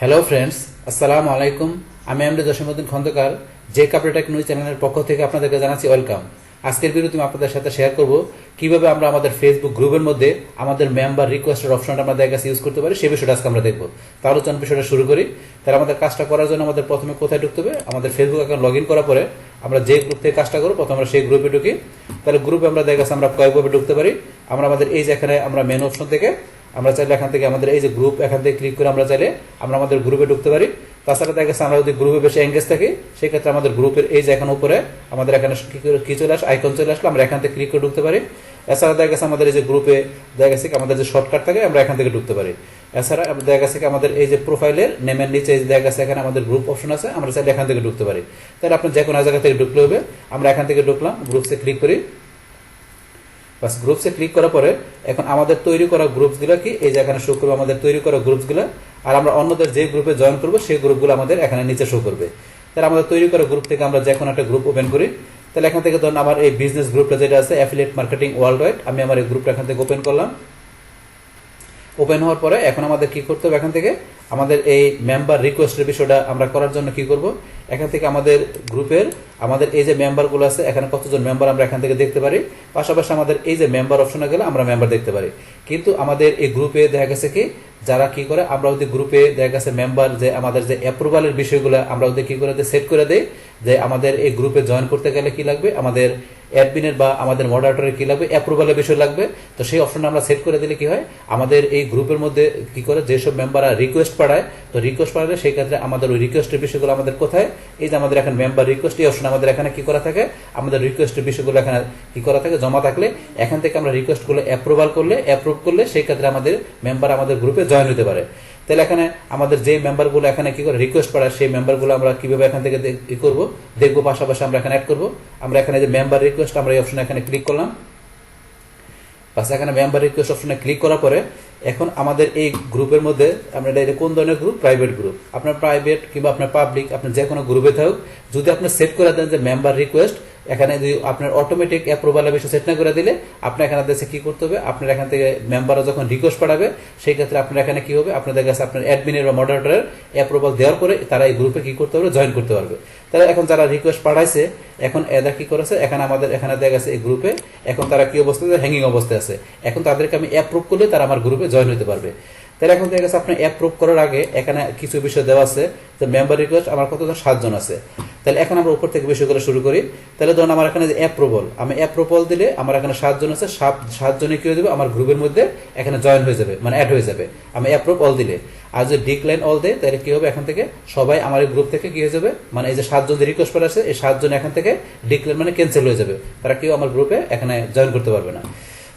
Hello friends, আসসালামু আলাইকুম। আমি এমডি জসিমউদ্দিন খন্দকার, যে কাপড়েটেক নিউজ চ্যানেলের পক্ষ থেকে আপনাদেরকে জানাচ্ছি ওয়েলকাম। আজকের ভিডিওতে আমি আপনাদের সাথে শেয়ার করব কিভাবে আমরা আমাদের ফেসবুক গ্রুপের মধ্যে আমাদের মেম্বার রিকোয়েস্টের অপশনটা আমাদের কাছে ইউজ করতে পারি, সেই বিষয়টা আজকে আমরা দেখব। তাহলে চলুন বিষয়টা শুরু করি। তাহলে আমাদের কাজটা করার জন্য আমাদের প্রথমে কোথায় ঢুকতে হবে? আমাদের ফেসবুক অ্যাকাউন্ট লগ ইন করার পরে আমরা যে গ্রুপ থেকে কাজটা করবো প্রথমে আমরা সেই গ্রুপে ঢুকি। তাহলে গ্রুপে আমরা দেখা যাচ্ছে আমরা কয়েকভাবে ঢুকতে পারি। আমরা আমাদের এই যে এখানে আমরা মেন অপশন থেকে আমরা চাইলে এখান থেকে আমাদের এই যে গ্রুপ এখান থেকে ক্লিক করে আমরা চাইলে আমরা আমাদের গ্রুপে ঢুকতে পারি। তাছাড়া দেখা গেছে আমরা যদি গ্রুপে বেশি এঙ্গেজ থাকি সেক্ষেত্রে আমাদের গ্রুপের এই যে এখানে উপরে আমাদের এখানে কি চলে আসে, আইকন চলে আসলে আমরা এখান থেকে ক্লিক করে ঢুকতে পারি। এছাড়া দেখা গেছে আমাদের এই যে গ্রুপে দেখা গেছে আমাদের যে শর্টকাট থাকে আমরা এখান থেকে ঢুকতে পারি। এছাড়া দেখা গেছে আমাদের এই যে প্রোফাইলের নেমের নিচে দেখা গেছে এখানে আমাদের গ্রুপ অপশন আছে, আমরা চাইলে এখান থেকে ঢুকতে পারি। তাহলে আপনি যে কোনো জায়গা থেকে ঢুকলে হবে। আমরা এখান থেকে ঢুকলাম, গ্রুপসে ক্লিক করি। বাস গ্রুপসে ক্লিক করার পরে এখন আমাদের তৈরি করা গ্রুপসগুলো কি এই যে এখানে শো করবে, আমাদের তৈরি করা গ্রুপসগুলো। আর আমরা অন্যদের যে গ্রুপে জয়েন করবো সেই গ্রুপগুলো আমাদের এখানে নিচে শো করবে। তাহলে আমাদের তৈরি করা গ্রুপ থেকে আমরা যে কোনো একটা গ্রুপ ওপেন করি। তাহলে এখান থেকে ধরুন আমার এই বিজনেস গ্রুপটা যেটা আছে অ্যাফিলিয়েট মার্কেটিং ওয়ার্ল্ড ওয়াইড, আমি আমার এই গ্রুপটা এখান থেকে ওপেন করলাম। ওপেন হওয়ার পরে এখন আমাদের কি করতে হবে, এখান থেকে আমাদের এই মেম্বার রিকোয়েস্টের বিষয়টা আমরা করার জন্য কি করব, এখান থেকে আমাদের গ্রুপের আমাদের এই যে মেম্বারগুলো আছে এখানে কতজন মেম্বার আমরা এখান থেকে দেখতে পারি। পাশাপাশি আমাদের এই যে মেম্বার অপশনে গেলে আমরা মেম্বার দেখতে পারি। কিন্তু আমাদের এই গ্রুপে দেখা গেছে কি যারা কি করে, আমরা ওদের গ্রুপে দেখা গেছে মেম্বার যে আমাদের যে অ্যাপ্রুভালের বিষয়গুলো আমরা ওদের কি করে সেট করে দেই, যে আমাদের এই গ্রুপে জয়েন করতে গেলে কি লাগবে, আমাদের অ্যাডমিনের বা আমাদের মডারেটরের কি লাগবে, অ্যাপ্রুভালের বিষয় লাগবে। তো সেই অপশনটা আমরা সেট করে দিলে কি হয়, আমাদের এই গ্রুপের মধ্যে কি করে যেসব মেম্বাররা রিকোয়েস্ট পাঠায়, তো রিকোয়েস্ট পাঠালে সেই ক্ষেত্রে আমাদের ওই রিকোয়েস্টের বিষয়গুলো আমাদের কোথায়, এই যে আমাদের এখানে মেম্বার রিকোয়েস্ট এই অপশন আমাদের এখানে কি করা থাকে, আমাদের রিকোয়েস্টের বিষয়গুলো এখানে কি করা থাকে, জমা থাকলে এখান থেকে আমরা রিকোয়েস্টগুলো অ্যাপ্রুভ করলে সেই ক্ষেত্রে আমাদের মেম্বার আমাদের গ্রুপে জয়েন হতে পারে। তাহলে এখানে আমাদের যে মেম্বারগুলো এখানে কি করে রিকোয়েস্ট পাঠায় সেই মেম্বারগুলো আমরা কিভাবে এখান থেকে কি করবো দেখবো, পাশাপাশি আমরা এখানে অ্যাড করবো। আমরা এখানে যে মেম্বার রিকোয়েস্ট আমরা এই অপশনে এখানে ক্লিক করলাম। বাস এখানে মেম্বার রিকোয়েস্ট অপশনে ক্লিক করার পরে এখন আমাদের এই গ্রুপের মধ্যে আমরা এটা কোন ধরনের গ্রুপ, প্রাইভেট গ্রুপ। আপনার প্রাইভেট কিংবা আপনার পাবলিক, আপনি যে কোনো গ্রুপে থাকুক, যদি আপনি সেট করে দেন যে মেম্বার রিকোয়েস্ট, এখানে যদি আপনার অটোমেটিক অ্যাপ্রুভালের বিষয় সেট না করে দিলে আপনার এখানে দেশে কি করতে হবে, আপনার এখান থেকে মেম্বাররা যখন রিকোয়েস্ট পাঠাবে সেই ক্ষেত্রে আপনার এখানে কি হবে, আপনাদের কাছে আপনার অ্যাডমিনের বা মডারেটরের অ্যাপ্রুভাল দেওয়ার পরে তারা এই গ্রুপে কি করতে পারবে, জয়েন করতে পারবে। তাহলে এখন যারা রিকোয়েস্ট পাঠাইছে এখন এরা কি করেছে, এখানে আমাদের এখানে দেখা গেছে এই গ্রুপে এখন তারা কি অবস্থায়, হ্যাঙ্গিং অবস্থায় আছে। এখন তাদেরকে আমি অ্যাপ্রুভ করলে তারা আমার গ্রুপে জয়েন হতে পারবে। তাহলে এখন দেখা গেছে আপনি অ্যাপ্রুভ করার আগে এখানে কিছু বিষয় দেওয়া আছে যে মেম্বার রিকোয়েস্ট আমার কতজন, 7 জন আছে। তাহলে এখন আমরা উপর থেকে বিষয়গুলো শুরু করি। তাহলে ধরুন আমার এখানে যে অ্যাপ্রুভাল, আমি অ্যাপ্রুভাল দিলে আমার এখানে 7 জন আছে, 7 জনে কি হয়ে যাবে, আমার গ্রুপের মধ্যে এখানে জয়েন হয়ে যাবে, মানে অ্যাড হয়ে যাবে আমি অ্যাপ্রুভ অল দিলে। আর যদি ডিক্লাইন অল দেয় তাহলে কি হবে, এখান থেকে সবাই আমার এই গ্রুপ থেকে কি হয়ে যাবে, মানে এই যে 7 জন যে রিকোয়েস্ট করে আছে এই 7 জন এখান থেকে ডিক্লাইন মানে ক্যান্সেল হয়ে যাবে, তারা কেউ আমার গ্রুপে এখানে জয়েন করতে পারবে না।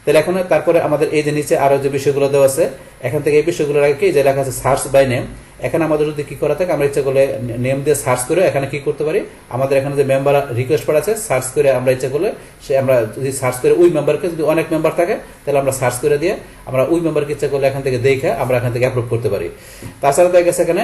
তাহলে এখন তারপরে আমাদের এই যে নিচে আরো যে বিষয়গুলো দেওয়া আছে এখান থেকে এই বিষয়গুলো আগে কি যে লেখা আছে সার্চ বাই নেম, এখানে আমাদের যদি কি করা থাকে আমরা ইচ্ছা করলে নেম দিয়ে সার্চ করে এখানে কি করতে পারি, আমাদের এখানে যে মেম্বার রিকোয়েস্ট করা আছে সার্চ করে আমরা ইচ্ছা করলে সে আমরা যদি সার্চ করে ওই মেম্বারকে, যদি অনেক মেম্বার থাকে তাহলে আমরা সার্চ করে দিয়ে আমরা ওই মেম্বারকে ইচ্ছা করলে এখান থেকে দেখে আমরা এখান থেকে অ্যাপ্রুভ করতে পারি। তাছাড়া দেখা গেছে এখানে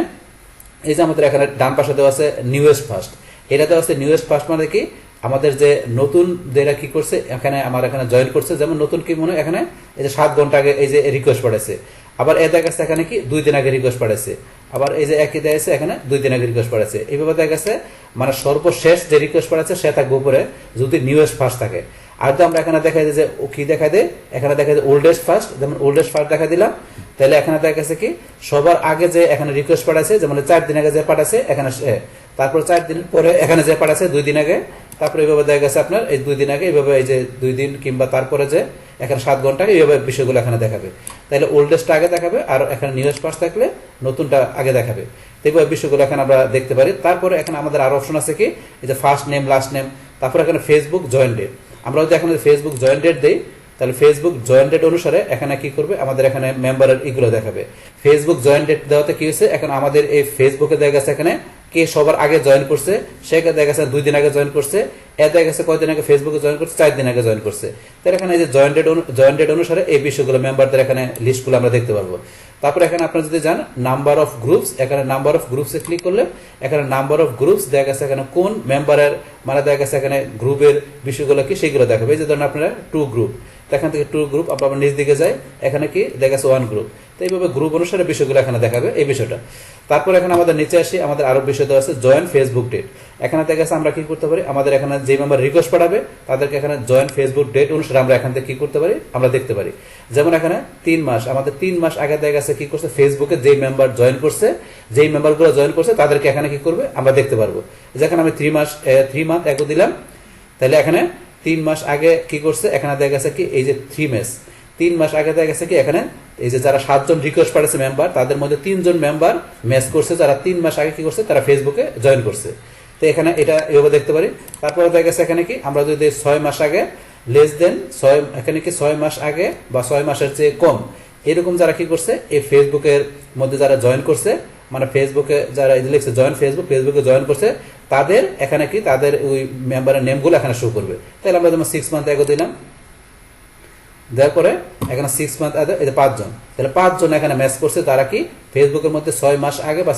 এই যে আমাদের এখানে ডান পাশে দেওয়া আছে নিউয়েস্ট ফার্স্ট, এটা দেওয়া আছে নিউয়েস্ট ফার্স্ট মানে কি আমাদের যে নতুন যারা কি করছে এখানে আমার এখানে জয়েন করছে, যেমন নতুন কি মনে এখানে এই যে 7 ঘন্টা আগে এই যে রিকোয়েস্ট পাঠাইছে, আবার এ দেখা গেছে এখানে কি 2 দিন আগে রিকোয়েস্ট পাঠাইছে, আবার এই যে একই দেখা যাচ্ছে এখানে 2 দিন আগে রিকোয়েস্ট পাঠাইছে। এইভাবে দেখা গেছে মানে সর্বশেষ যে রিকোয়েস্ট পাঠাচ্ছে সে থাকবে উপরে যদি নিউয়েস্ট ফার্স্ট থাকে। আর তো আমরা এখানে দেখাই দিই যে কি দেখাই দেয়, এখানে দেখা যায় ওল্ডেস্ট ফার্স্ট, যেমন ওল্ডেস্ট ফার্স্ট দেখা দিলাম। তাহলে এখানে দেখা গেছে কি সবার আগে যে এখানে রিকোয়েস্ট পাঠাইছে, যেমন 4 দিন আগে যে পাঠাইছে এখানে, তারপর 4 দিন পরে এখানে যে পাঠাইছে 2 দিন আগে, তারপরে এইভাবে দেখা গেছে আপনার এই 2 দিন আগে, এইভাবে এই যে 2 দিন কিংবা তারপরে যে এখানে 7 ঘন্টা এইভাবে বিষয়গুলো এখানে দেখাবে। তাহলে ওল্ডেস্টটা আগে দেখাবে আর এখানে নিউয়েস্ট ফার্স্ট থাকলে নতুনটা আগে দেখাবে। এইভাবে বিষয়গুলো এখানে আমরা দেখতে পারি। তারপরে এখানে আমাদের আরো অপশন আছে কি এই যে ফার্স্ট নেম লাস্ট নেম, তারপর এখানে ফেসবুক জয়েন ডেট। আমরা যদি এখানে ফেসবুক জয়েন ডেট দেই তাহলে ফেসবুক জয়েন ডেট অনুসারে এখানে কি করবে, আমাদের এখানে মেম্বারের এগুলো দেখাবে। ফেসবুক জয়েন ডেট দেওয়াতে কি হয়েছে, এখন আমাদের এই ফেসবুকে দেখা গেছে এখানে কে সবার আগে জয়েন করছে, সে দেখা গেছে 2 দিন আগে জয়েন করছে, এ দেখা গেছে কয়দিন আগে ফেসবুকে জয়েন করছে, 4 দিন আগে জয়েন করছে। তাহলে এখানে এই যে জয়েন ডেট অনুসারে এই বিষয়গুলো মেম্বারদের এখানে লিস্টগুলো আমরা দেখতে পারবো। তারপর এখানে আপনারা যদি যান নাম্বার অফ গ্রুপস, এখানে নাম্বার অফ গ্রুপসে ক্লিক করলে এখানে নাম্বার অফ গ্রুপস দেখা গেছে এখানে কোন মেম্বারের মানে দেখা গেছে এখানে গ্রুপের বিষয়গুলো কি সেগুলো দেখাবে। এই যে ধরেন আপনারা 2 গ্রুপ, তো এখান থেকে 2 গ্রুপ আবার নিচ দিকে যায়, এখানে কি দেখা যাচ্ছে 1 গ্রুপ। তো এইভাবে গ্রুপ অনুসারে বিষয়গুলো এখানে দেখাবে এই বিষয়টা। তারপর এখানে আমাদের নিচে আসি, আমাদের আরো বিষয় দেওয়া আছে জয়েন ফেসবুক ডেট। এখানে দেখা যাচ্ছে আমরা কি করতে পারি, আমাদের এখানে যে মেম্বার রিকোয়েস্ট পাঠাবে তাদেরকে এখানে জয়েন ফেসবুক ডেট অনুসারে আমরা এখান থেকে কি করতে পারি, আমরা দেখতে পারি। যেমন এখানে 3 মাস, আমাদের 3 মাস আগে দেখা গেছে কি করছে, ফেসবুকে যেই মেম্বার জয়েন করছে, যেই মেম্বারগুলো জয়েন করছে তাদেরকে এখানে কি করবে আমরা দেখতে পারবো। যেখানে আমি 3 মান্থ এগো দিলাম, তাহলে এখানে 3 মাস আগে কি করছে, এখানে দেখা গেছে কি এই যে 3 মাস, 3 মাস আগে দেখা গেছে কি এখানে এই যে যারা 7 জন রিকোয়েস্ট পাঠাচ্ছে মেম্বার, তাদের মধ্যে 3 জন মেম্বার ম্যাচ করছে, যারা 3 মাস আগে কি করছে, তারা ফেসবুকে জয়েন করছে। তো এখানে এটা এভাবে দেখতে পারি। তারপরে দেখা গেছে এখানে কি আমরা যদি 6 মাস আগে লেস দেন 6, এখানে কি 6 মাস আগে বা 6 মাসের চেয়ে কম এরকম যারা কি করছে এই ফেসবুকের মধ্যে যারা জয়েন করছে, মানে ফেসবুকে যারা এই লিখছে জয়েন ফেসবুকে জয়েন করছে, তাদের এখানে কি তাদের ওই মেম্বারের নেমগুলো এখানে শো করবে। তাহলে আমরা যেমন 6 মান্থ আগে দিলাম, দেওয়ার পরে এখানে 6 মান্থ আগে এই যে 5 জন, তাহলে 5 জন এখানে ম্যাচ করছে, তারা কি ফেসবুকের মধ্যে 6 মাস আগে বা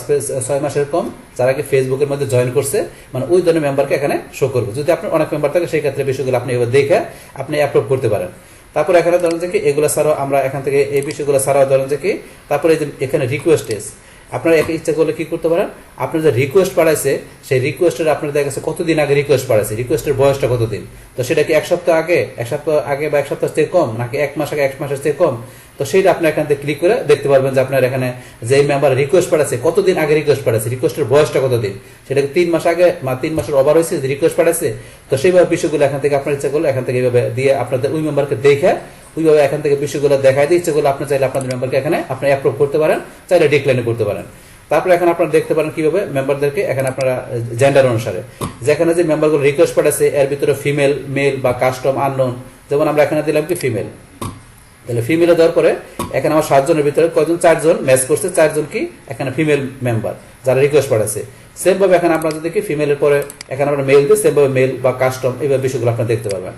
6 মাসের কম যারা কি ফেসবুকের মধ্যে জয়েন করছে, মানে ওই ধরনের মেম্বারকে এখানে শো করবে। যদি আপনার অনেক মেম্বার থাকে সেই ক্ষেত্রে বিষয়গুলো আপনি এবার দেখে আপনি অ্যাপ্রুভ করতে পারেন। তারপর এখানে ধরেন যে কি এগুলো ছাড়াও আমরা এখান থেকে এই বিষয়গুলো ছাড়াও ধরেন যে কি তারপরে এই যে এখানে রিকোয়েস্ট এস, আপনারা একটা ইচ্ছা করলে কি করতে পারেন, আপনার যে রিকোয়েস্ট পাঠাইছে সেই রিকোয়েস্টের আপনার দেখা গেছে কতদিন আগে রিকোয়েস্ট পাঠাইছে, রিকোয়েস্টের বয়সটা কতদিন, তো সেটা কি 1 সপ্তাহ আগে বা 1 সপ্তাহের চেয়ে কম, নাকি 1 মাস আগে 1 মাসের চেয়ে কম। তো সেটা আপনি এখান থেকে ক্লিক করে দেখতে পারবেন যে আপনার এখানে যে মেম্বার রিকোয়েস্ট পাঠাচ্ছে কতদিন আগে রিকোয়েস্ট পাঠাচ্ছে, রিকোয়েস্টের বয়সটা কতদিন, সেটা 3 মাস আগে বা 3 মাসের ওভার হয়েছে রিকোয়েস্ট পাঠাচ্ছে। তো সেইভাবে বিষয়গুলো এখান থেকে আপনার ইচ্ছা করলে এখান থেকে এইভাবে দিয়ে আপনাদের ওই মেম্বারকে দেখে ওইভাবে এখান থেকে বিষয়গুলো দেখাই দিয়ে ইচ্ছা করলে আপনি চাইলে আপনাদের মেম্বারকে এখানে আপনি অ্যাপ্রুভ করতে পারেন, চাইলে ডিক্লাইন করতে পারেন। তারপরে এখানে আপনারা দেখতে পারেন কিভাবে মেম্বারদেরকে এখানে আপনারা জেন্ডার অনুসারে যেখানে যে মেম্বারগুলো রিকোয়েস্ট পাঠাচ্ছে এর ভিতরে ফিমেল, মেল বা কাস্টম, আননোন, যেমন আমরা এখানে দিলাম কি ফিমেল, তাহলে ফিমেলে দেওয়ার পরে এখানে আমার 7 জনের ভিতরে কয়জন, 4 জন ম্যাচ করছে, 4 জন কি এখানে ফিমেল মেম্বার যারা রিকোয়েস্ট পাঠাচ্ছে। সেম ভাবে এখানে আপনারা যদি কি ফিমেলের পরে এখানে আমরা মেল দিই, সেম ভাবে মেল বা কাস্টম এইভাবে বিষয়গুলো আপনারা দেখতে পারবেন।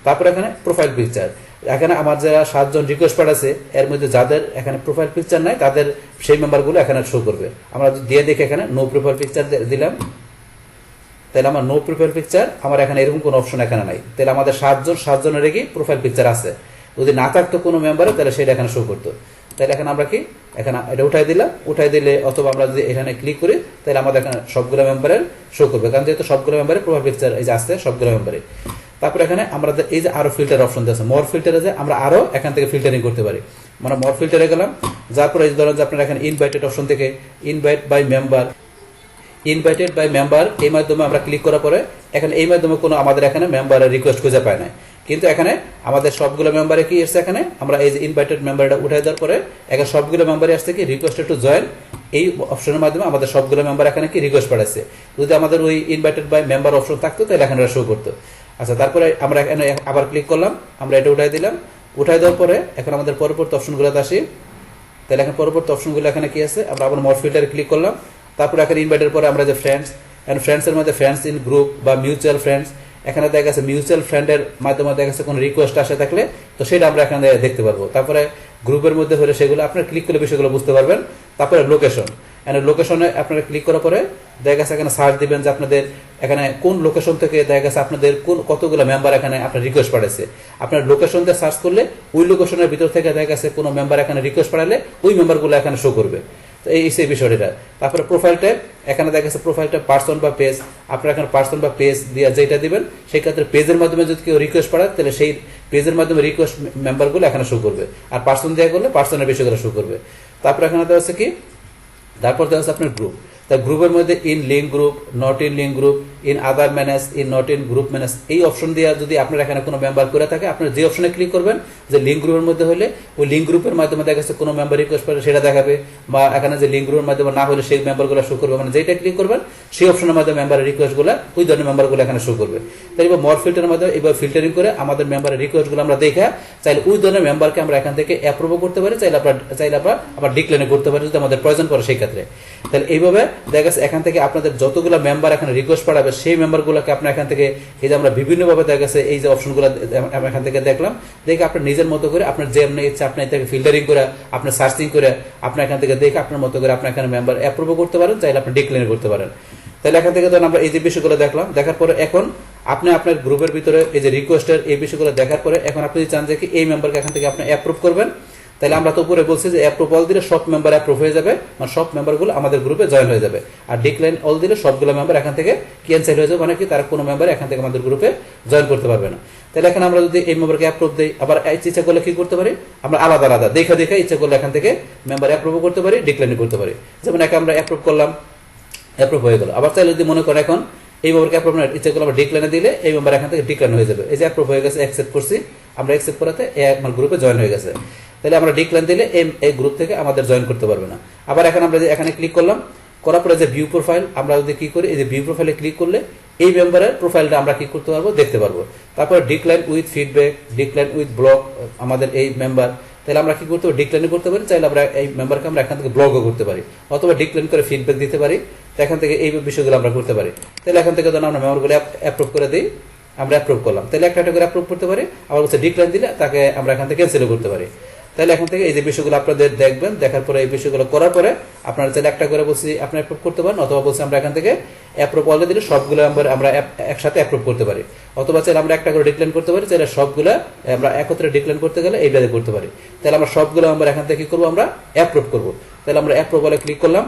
তারপরে এখানে প্রোফাইল পিকচার, এখানে আমার যারা 7 জন রিকোয়েস্ট পাঠাচ্ছে এর মধ্যে যাদের এখানে প্রোফাইল পিকচার নাই তাদের সেই মেম্বারগুলো এখানে শো করবে। আমরা দিয়ে দেখি এখানে নো প্রোফাইল পিকচার দিলাম, তাহলে আমার নো প্রোফাইল পিকচার আমার এখানে এরকম কোনো অপশন এখানে নাই। তাহলে আমাদের 7 জনের কি প্রোফাইল পিকচার আছে, যদি না থাকতো কোনো মেম্বারে তাহলে সেটা এখানে শো করতো। তাহলে এখানে আমরা কি এখানে এটা উঠাই দিলাম, উঠাই দিলে অথবা আমরা যদি এখানে ক্লিক করি তাহলে আমাদের এখানে সবগুলো মেম্বারের শো করবে, কারণ যেহেতু সবগুলো মেম্বারের প্রোফাইল পিকচার এই যে আসছে সবগুলো মেম্বারে। তারপর এখানে আমরা এই যে আরো ফিল্টার অপশন আছে, মোর ফিল্টারে যে আমরা আরো এখান থেকে ফিল্টারিং করতে পারি। আমরা মোর ফিল্টারে গেলাম, যার পরে ধরেন যে আপনারা এখানে ইনভাইটেড অপশন থেকে ইনভাইটেড বাই মেম্বার এই মাধ্যমে আমরা ক্লিক করার পরে এখানে এই মাধ্যমে কোনো আমাদের এখানে মেম্বারের রিকোয়েস্ট খুঁজে পায় না, কিন্তু এখানে আমাদের সবগুলো মেম্বারে কি এসছে, এখানে আমরা এই যে ইনভাইটেড মেম্বারটা উঠাই দেওয়ার পরে এখানে সবগুলো মেম্বারে আসছে কি রিকোয়েস্টেড টু জয়েন, এই অপশনের মাধ্যমে আমাদের সবগুলো মেম্বার এখানে কি রিকোয়েস্ট পাঠাচ্ছে। যদি আমাদের ওই ইনভাইটেড বাই মেম্বার অপশন থাকতো তাহলে এখানে শো করতো। আচ্ছা, তারপরে আমরা এখানে আবার ক্লিক করলাম, আমরা এটা উঠাই দিলাম, উঠাই দেওয়ার পরে এখন আমাদের পরবর্তী অপশনগুলোতে আসি। তাহলে এখন পরবর্তী অপশনগুলো এখানে কি আছে, আমরা আবার মোর ফিল্টারে ক্লিক করলাম, তারপরে এখানে ইনভাইটের পরে আমরা যে ফ্রেন্ডস এন্ড ফ্রেন্ডসের মধ্যে ফ্রেন্ডস ইন গ্রুপ বা মিউচুয়াল ফ্রেন্ডস, এখানে দেখা গেছে মিউচুয়াল ফ্রেন্ডের মাধ্যমে দেখা গেছে কোনো রিকোয়েস্ট আসে থাকলে তো সেটা আমরা এখানে দেখতে পারবো। তারপরে গ্রুপের মধ্যে হলে সেগুলো আপনারা ক্লিক করলে বিষয়গুলো বুঝতে পারবেন। তারপরে লোকেশন, লোকেশনে আপনারা ক্লিক করার পরে দেখা গেছে এখানে সার্চ দিবেন যে আপনাদের এখানে কোন লোকেশন থেকে দেখা গেছে আপনাদের কোন কতগুলো মেম্বার এখানে আপনার রিকোয়েস্ট পাঠাইছে। আপনার লোকেশন দিয়ে সার্চ করলে ওই লোকেশনের ভিতর থেকে দেখা গেছে কোনো মেম্বার এখানে রিকোয়েস্ট পাঠালে ওই মেম্বারগুলো এখানে শো করবে। তো এই সেই বিষয়টা। তারপরে প্রোফাইল ট্যাব, এখানে দেখা গেছে প্রোফাইল ট্যাব পার্সন বা পেজ, আপনারা এখানে পার্সন বা পেজ দিয়ে যেটা দিবেন সেই ক্ষেত্রে পেজের মাধ্যমে যদি কেউ রিকোয়েস্ট পাঠায় তাহলে সেই পেজের মাধ্যমে রিকোয়েস্ট মেম্বারগুলো এখানে শো করবে, আর পার্সন দেওয়া করলে পার্সনের বিষয়গুলো শো করবে। তারপর এখানে দেওয়া হচ্ছে কি, তারপর দেওয়া হচ্ছে আপনার গ্রুপ। তা গ্রুপের মধ্যে in link group, not in link group, in other manage, in not in group manage, এই অপশন দিয়ে যদি আপনার এখানে কোনো মেম্বার করে থাকে আপনার যে অপশনে ক্লিক করবেন যে লিঙ্ক গ্রুপের মধ্যে হলে ওই লিঙ্ক গ্রুপের মাধ্যমে দেখা গেছে কোনো মেম্বার রিকোয়েস্ট করে সেটা দেখাবে, বা এখানে যে লিঙ্ক গ্রুপের মাধ্যমে না হলে সেই মেম্বারগুলো শো করবে, মানে যেটা ক্লিক করবেন সেই অপশনের মাধ্যমে মেম্বারের রিকোয়েস্টগুলো ওই ধরনের মেম্বারগুলো এখানে শো করবে। তাই এবার মোর ফিল্টারের মাধ্যমে এবার ফিল্টারিং করে আমাদের মেম্বারের রিকোয়েস্টগুলো আমরা দেখে চাইলে ওই ধরনের মেম্বারকে আমরা এখান থেকে অ্যাপ্রুভ করতে পারি, চাইলে আপনার আবার ডিক্লাইন করতে পারি যদি আমাদের প্রয়োজন পড়ে সেই ক্ষেত্রে। তাহলে এইভাবে দেখা গেছে এখান থেকে আপনাদের যতগুলো মেম্বার এখানে রিকোয়েস্ট পাঠাবে সেই মেম্বারগুলোকে আপনার এখান থেকে এই যে আমরা বিভিন্নভাবে দেখা গেছে এই যে অপশনগুলো আমরা এখান থেকে দেখলাম, দেখে আপনার নিজের মতো করে আপনার যে এমনি ইচ্ছা আপনি এটাকে ফিল্টারিং করে আপনার সার্চিং করে আপনার এখান থেকে দেখে আপনার মতো করে আপনার এখানে মেম্বার অ্যাপ্রুভ করতে পারেন, চাইলে আপনি ডিক্লাইন করতে পারেন। তাহলে এখান থেকে ধরুন আমরা এই যে বিষয়গুলো দেখলাম, দেখার পরে এখন আপনি আপনার গ্রুপের ভিতরে এই যে রিকোয়েস্টের এই বিষয়গুলো দেখার পরে এখন আপনি যদি চান যে কি এই মেম্বারকে এখান থেকে আপনি অ্যাপ্রুভ করবেন, তাহলে আমরা তো উপরে বলছি যে অ্যাপ্রুভ অল দিলে সব মেম্বার অ্যাপ্রুভ হয়ে যাবে, মানে সব মেম্বারগুলো আমাদের গ্রুপে জয়েন হয়ে যাবে। আর ডিক্লাইন অল দিলে সবগুলো মেম্বার এখান থেকে ক্যান্সেল হয়ে যাবে, মানে কি তারা কোনো মেম্বার এখান থেকে আমাদের গ্রুপে জয়েন করতে পারবে না। তাহলে এখন আমরা যদি এই মেম্বারকে অ্যাপ্রুভ দিই, আবার ইচ্ছা করলে কি করতে পারি, আমরা আলাদা আলাদা দেখে ইচ্ছা করলে এখান থেকে মেম্বার অ্যাপ্রুভ করতে পারি, ডিক্লাইন করতে পারি। যেমন একে আমরা অ্যাপ্রুভ করলাম, অ্যাপ্রুভ হয়ে গেল। আবার চাইলে যদি মনে করেন এখন এই মেম্বারকে অ্যাপ্রুভ ইচ্ছা করলে আমরা ডিক্লাইনে দিলে এই মেম্বার এখান থেকে ডিক্লাইন হয়ে যাবে। এই যে অ্যাপ্রুভ হয়ে গেছে, অ্যাকসেপ্ট করছি, আমরা অ্যাকসেপ্ট করাতে আমার গ্রুপে জয়েন হয়ে গেছে। তাহলে আমরা ডিক্লাইন দিলে এই গ্রুপ থেকে আমাদের জয়েন করতে পারবে না। আবার এখন আমরা যে এখানে ক্লিক করলাম, করার পরে যে ভিউ প্রোফাইল, আমরা যদি কি করি এই যে ভিউ প্রোফাইলে ক্লিক করলে এই মেম্বারের প্রোফাইলটা আমরা কি করতে পারবো, দেখতে পারবো। তারপর decline with feedback, decline with block আমাদের এই মেম্বার, তাহলে আমরা কি করতে পারি, ডিক্লাইন করতে পারি। চাইলে আমরা এই মেম্বারকে আমরা এখান থেকে ব্লকও করতে পারি, অথবা ডিক্লাইন করে ফিডব্যাক দিতে পারি। তো এখান থেকে এই বিষয়গুলো আমরা করতে পারি। তাহলে এখান থেকে ধরুন আমরা মেম্বারগুলো অ্যাপ্রুভ করে দিই, আমরা অ্যাপ্রুভ করলাম, তাহলে একটা করে অ্যাপ্রুভ করতে পারি। আবার হচ্ছে ডিক্লাইন দিলে তাকে আমরা এখান থেকে ক্যান্সেলও করতে পারি। তাহলে এখান থেকে এই যে বিষয়গুলো আপনাদের দেখবেন, দেখার পরে এই বিষয়গুলো করার পরে আপনারা চাইলে একটা করে বলছি আপনি অ্যাপ্রুভ করতে পারেন, অথবা বলছি আমরা এখান থেকে অ্যাপ্রুভ অলরেডি দিলে সবগুলো আমরা একসাথে অ্যাপ্রুভ করতে পারি, অথবা চাইলে আমরা একটা করে ডিক্লাইন করতে পারি। চাইলে সবগুলো আমরা একত্রে ডিক্লাইন করতে গেলে এইভাবে করতে পারি। তাহলে আমরা সবগুলো আমরা এখান থেকে কি করবো, আমরা অ্যাপ্রুভ করবো। তাহলে আমরা অ্যাপ্রুভ বলে ক্লিক করলাম,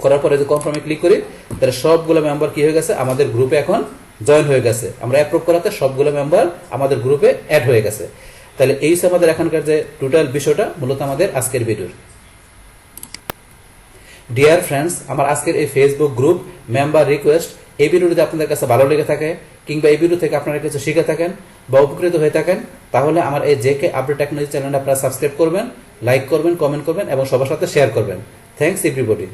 করার পরে যে কনফার্মে ক্লিক করি, তাহলে সবগুলো মেম্বার কি হয়ে গেছে, আমাদের গ্রুপে এখন জয়েন হয়ে গেছে। আমরা অ্যাপ্রুভ করাতে সবগুলো মেম্বার আমাদের গ্রুপে অ্যাড হয়ে গেছে। তাহলে এই আমাদের এখানকার যে টোটাল বিষয়টা মূলত আমাদের আজকের ভিডিওর। ডিয়ার ফ্রেন্ডস, আমার আজকের এই ফেসবুক গ্রুপ মেম্বার রিকোয়েস্ট এই ভিডিওটি আপনাদের কাছে ভালো লেগে থাকে, কিংবা এই ভিডিও থেকে আপনারা কিছু শিখে থাকেন বা উপকৃত হয়ে থাকেন, তাহলে আমার এই জেকে আপডেট টেকনোলজি চ্যানেলটা আপনারা সাবস্ক্রাইব করবেন, লাইক করবেন, কমেন্ট করবেন এবং সবার সাথে শেয়ার করবেন। Thanks everybody.